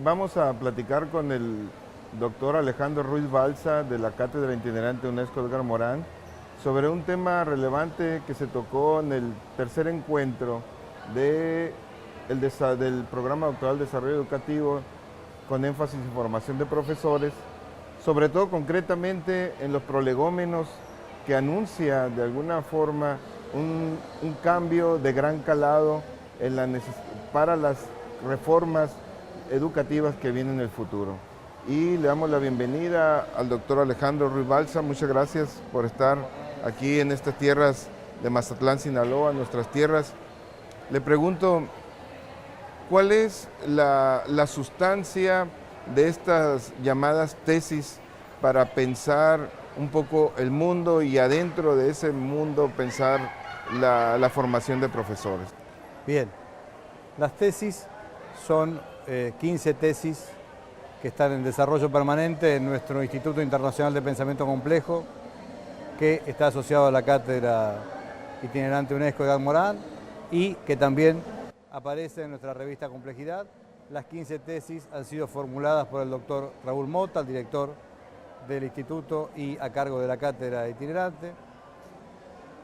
vamos a platicar con el doctor Alejandro Ruiz Balsa de la Cátedra Itinerante UNESCO Edgar Morán sobre un tema relevante que se tocó en el tercer encuentro del Programa Doctoral de Desarrollo Educativo con énfasis en formación de profesores, sobre todo concretamente en los prolegómenos que anuncia de alguna forma un cambio de gran calado para las reformas educativas que vienen en el futuro. Y le damos la bienvenida al doctor Alejandro Ruiz Balsa. Muchas gracias por estar aquí en estas tierras de Mazatlán, Sinaloa, nuestras tierras. Le pregunto, ¿cuál es la sustancia de estas llamadas tesis para pensar un poco el mundo y adentro de ese mundo pensar la formación de profesores? Bien, las tesis son 15 tesis que están en desarrollo permanente en nuestro Instituto Internacional de Pensamiento Complejo, que está asociado a la Cátedra Itinerante UNESCO Edgar Morán y que también aparece en nuestra revista Complejidad. Las 15 tesis han sido formuladas por el doctor Raúl Mota, el director del instituto y a cargo de la Cátedra Itinerante.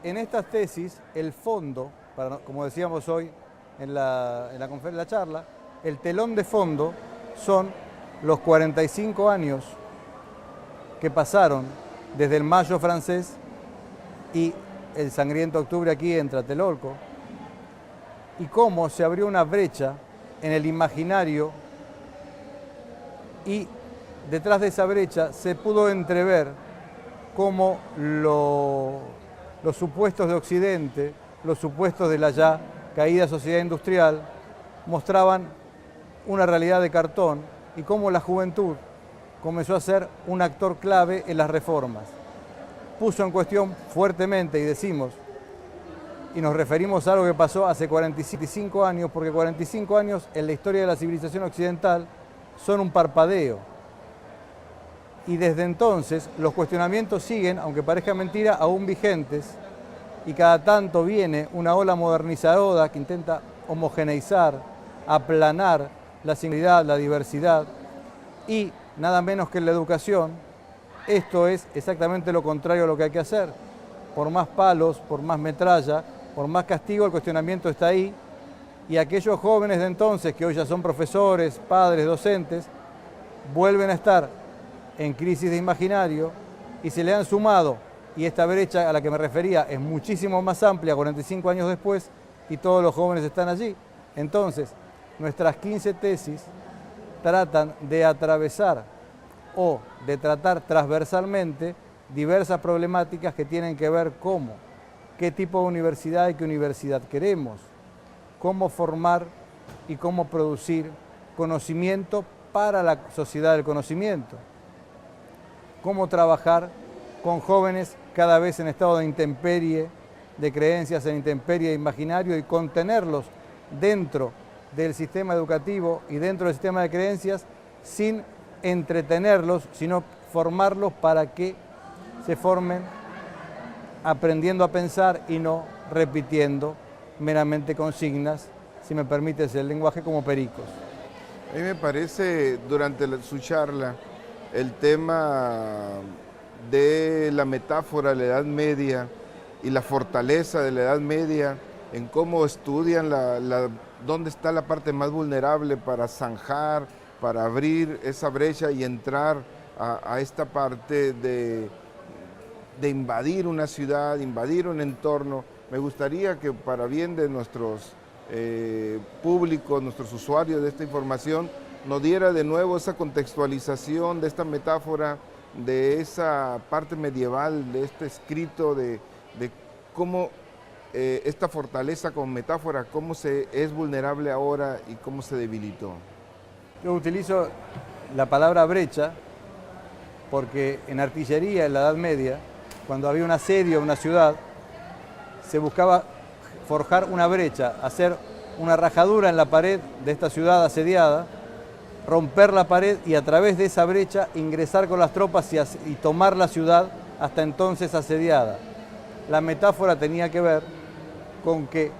En estas tesis, el fondo, como decíamos hoy en la charla, el telón de fondo son los 45 años que pasaron desde el Mayo francés y el sangriento octubre aquí en Tlatelolco, y cómo se abrió una brecha en el imaginario y detrás de esa brecha se pudo entrever cómo los supuestos de Occidente, los supuestos de la ya caída sociedad industrial, mostraban una realidad de cartón y cómo la juventud comenzó a ser un actor clave en las reformas. Puso en cuestión fuertemente, y decimos, y nos referimos a algo que pasó hace 45 años, porque 45 años en la historia de la civilización occidental son un parpadeo. Y desde entonces los cuestionamientos siguen, aunque parezca mentira, aún vigentes, y cada tanto viene una ola modernizadora que intenta homogeneizar, aplanar la singularidad, la diversidad, y nada menos que en la educación, esto es exactamente lo contrario a lo que hay que hacer. Por más palos, por más metralla, por más castigo, el cuestionamiento está ahí, y aquellos jóvenes de entonces, que hoy ya son profesores, padres, docentes, vuelven a estar en crisis de imaginario y se le han sumado, y esta brecha a la que me refería es muchísimo más amplia 45 años después, y todos los jóvenes están allí. Entonces, nuestras 15 tesis tratan de atravesar o de tratar transversalmente diversas problemáticas que tienen que ver cómo, qué tipo de universidad y qué universidad queremos, cómo formar y cómo producir conocimiento para la sociedad del conocimiento, cómo trabajar con jóvenes cada vez en estado de intemperie, de creencias en intemperie de imaginario, y contenerlos dentro del sistema educativo y dentro del sistema de creencias sin entretenerlos, sino formarlos para que se formen aprendiendo a pensar y no repitiendo meramente consignas, si me permites el lenguaje, como pericos. A mí me parece, durante su charla, el tema de la metáfora de la Edad Media y la fortaleza de la Edad Media, en cómo estudian dónde está la parte más vulnerable para zanjar, para abrir esa brecha y entrar a esta parte de invadir una ciudad, invadir un entorno. Me gustaría que, para bien de nuestros públicos, nuestros usuarios de esta información, nos diera de nuevo esa contextualización de esta metáfora, de esa parte medieval, de este escrito, de cómo esta fortaleza como metáfora, cómo es vulnerable ahora y cómo se debilitó. Yo utilizo la palabra brecha porque en artillería, en la Edad Media, cuando había un asedio a una ciudad, se buscaba forjar una brecha, hacer una rajadura en la pared de esta ciudad asediada, romper la pared y a través de esa brecha ingresar con las tropas y tomar la ciudad hasta entonces asediada. La metáfora tenía que ver con que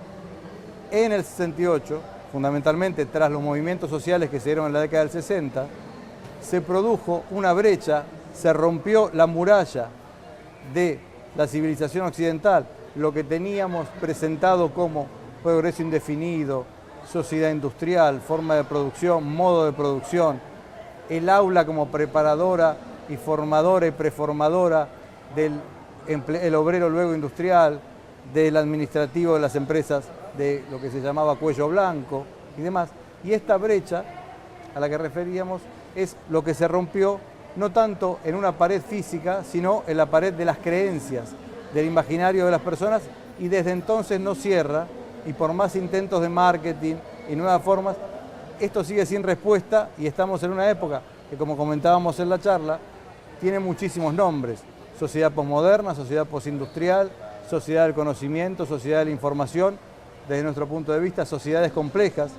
en el 68 fundamentalmente tras los movimientos sociales que se dieron en la década del 60, se produjo una brecha, se rompió la muralla de la civilización occidental, lo que teníamos presentado como progreso indefinido, sociedad industrial, forma de producción, modo de producción, el aula como preparadora y formadora y preformadora del obrero luego industrial, del administrativo de las empresas de lo que se llamaba cuello blanco y demás. Y esta brecha a la que referíamos es lo que se rompió no tanto en una pared física, sino en la pared de las creencias, del imaginario de las personas, y desde entonces no cierra, y por más intentos de marketing y nuevas formas, esto sigue sin respuesta y estamos en una época que, como comentábamos en la charla, tiene muchísimos nombres: sociedad posmoderna, sociedad postindustrial, sociedad del conocimiento, sociedad de la información, desde nuestro punto de vista, sociedades complejas.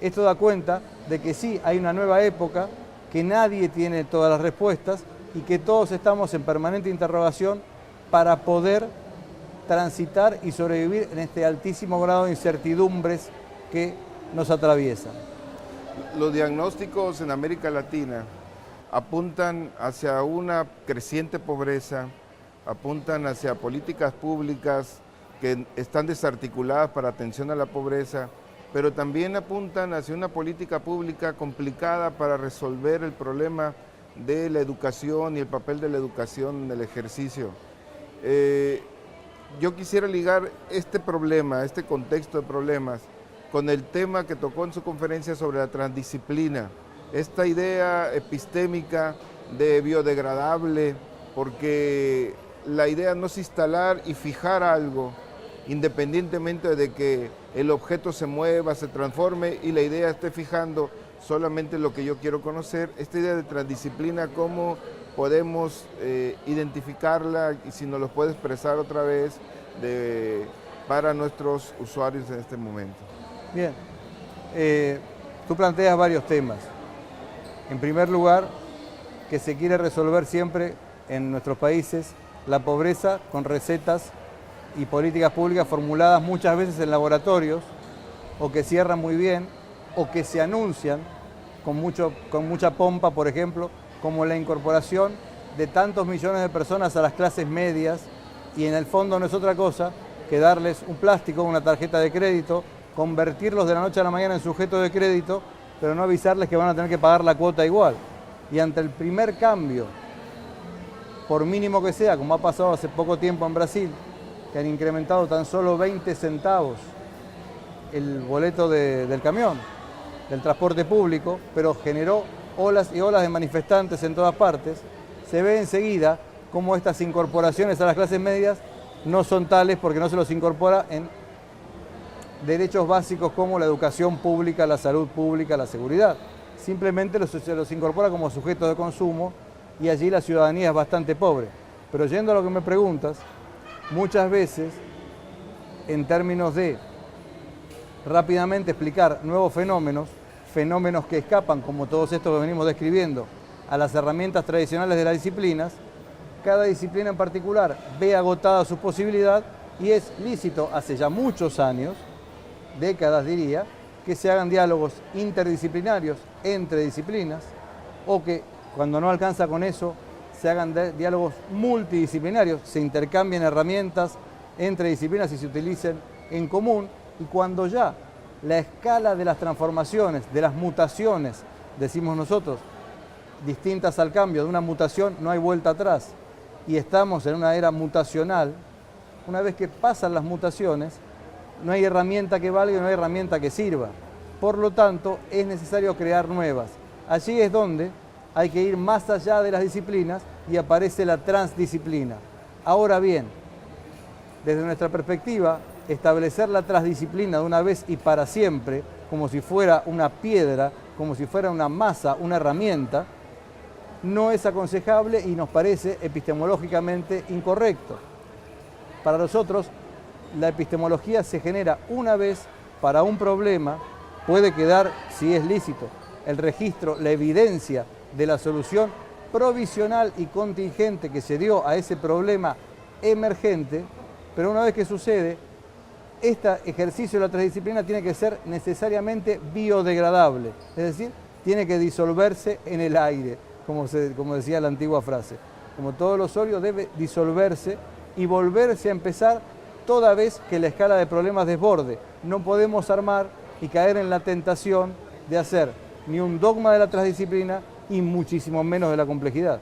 Esto da cuenta de que sí, hay una nueva época, que nadie tiene todas las respuestas y que todos estamos en permanente interrogación para poder transitar y sobrevivir en este altísimo grado de incertidumbres que nos atraviesan. Los diagnósticos en América Latina apuntan hacia una creciente pobreza, apuntan hacia políticas públicas que están desarticuladas para atención a la pobreza, pero también apuntan hacia una política pública complicada para resolver el problema de la educación y el papel de la educación en el ejercicio. Yo quisiera ligar este problema, este contexto de problemas, con el tema que tocó en su conferencia sobre la transdisciplina, esta idea epistémica de biodegradable, porque la idea no es instalar y fijar algo, independientemente de que el objeto se mueva, se transforme y la idea esté fijando solamente lo que yo quiero conocer. Esta idea de transdisciplina, ¿cómo podemos identificarla y si nos lo puede expresar otra vez para nuestros usuarios en este momento? Bien, tú planteas varios temas. En primer lugar, que se quiere resolver siempre en nuestros países la pobreza con recetas y políticas públicas formuladas muchas veces en laboratorios, o que cierran muy bien, o que se anuncian con mucha pompa, por ejemplo, como la incorporación de tantos millones de personas a las clases medias, y en el fondo no es otra cosa que darles un plástico, una tarjeta de crédito, convertirlos de la noche a la mañana en sujetos de crédito, pero no avisarles que van a tener que pagar la cuota igual. Y ante el primer cambio, por mínimo que sea, como ha pasado hace poco tiempo en Brasil, que han incrementado tan solo 20 centavos el boleto del camión, del transporte público, pero generó olas y olas de manifestantes en todas partes, se ve enseguida cómo estas incorporaciones a las clases medias no son tales porque no se los incorpora en derechos básicos como la educación pública, la salud pública, la seguridad. Simplemente se los incorpora como sujetos de consumo y allí la ciudadanía es bastante pobre. Pero yendo a lo que me preguntas, muchas veces, en términos de rápidamente explicar nuevos fenómenos que escapan, como todos estos que venimos describiendo, a las herramientas tradicionales de las disciplinas, cada disciplina en particular ve agotada su posibilidad y es lícito hace ya muchos años, décadas diría, que se hagan diálogos interdisciplinarios entre disciplinas o que cuando no alcanza con eso se hagan diálogos multidisciplinarios, se intercambien herramientas entre disciplinas y se utilicen en común, y cuando ya la escala de las transformaciones, de las mutaciones, decimos nosotros, distintas al cambio, de una mutación no hay vuelta atrás y estamos en una era mutacional, una vez que pasan las mutaciones, no hay herramienta que valga y no hay herramienta que sirva. Por lo tanto, es necesario crear nuevas. Allí es donde hay que ir más allá de las disciplinas y aparece la transdisciplina. Ahora bien, desde nuestra perspectiva, establecer la transdisciplina de una vez y para siempre, como si fuera una piedra, como si fuera una masa, una herramienta, no es aconsejable y nos parece epistemológicamente incorrecto. Para nosotros, la epistemología se genera una vez para un problema, puede quedar, si es lícito, el registro, la evidencia de la solución provisional y contingente que se dio a ese problema emergente, pero una vez que sucede, este ejercicio de la transdisciplina tiene que ser necesariamente biodegradable, es decir, tiene que disolverse en el aire, como decía la antigua frase. Como todo lo sólido debe disolverse y volverse a empezar toda vez que la escala de problemas desborde. No podemos armar y caer en la tentación de hacer ni un dogma de la transdisciplina y muchísimo menos de la complejidad.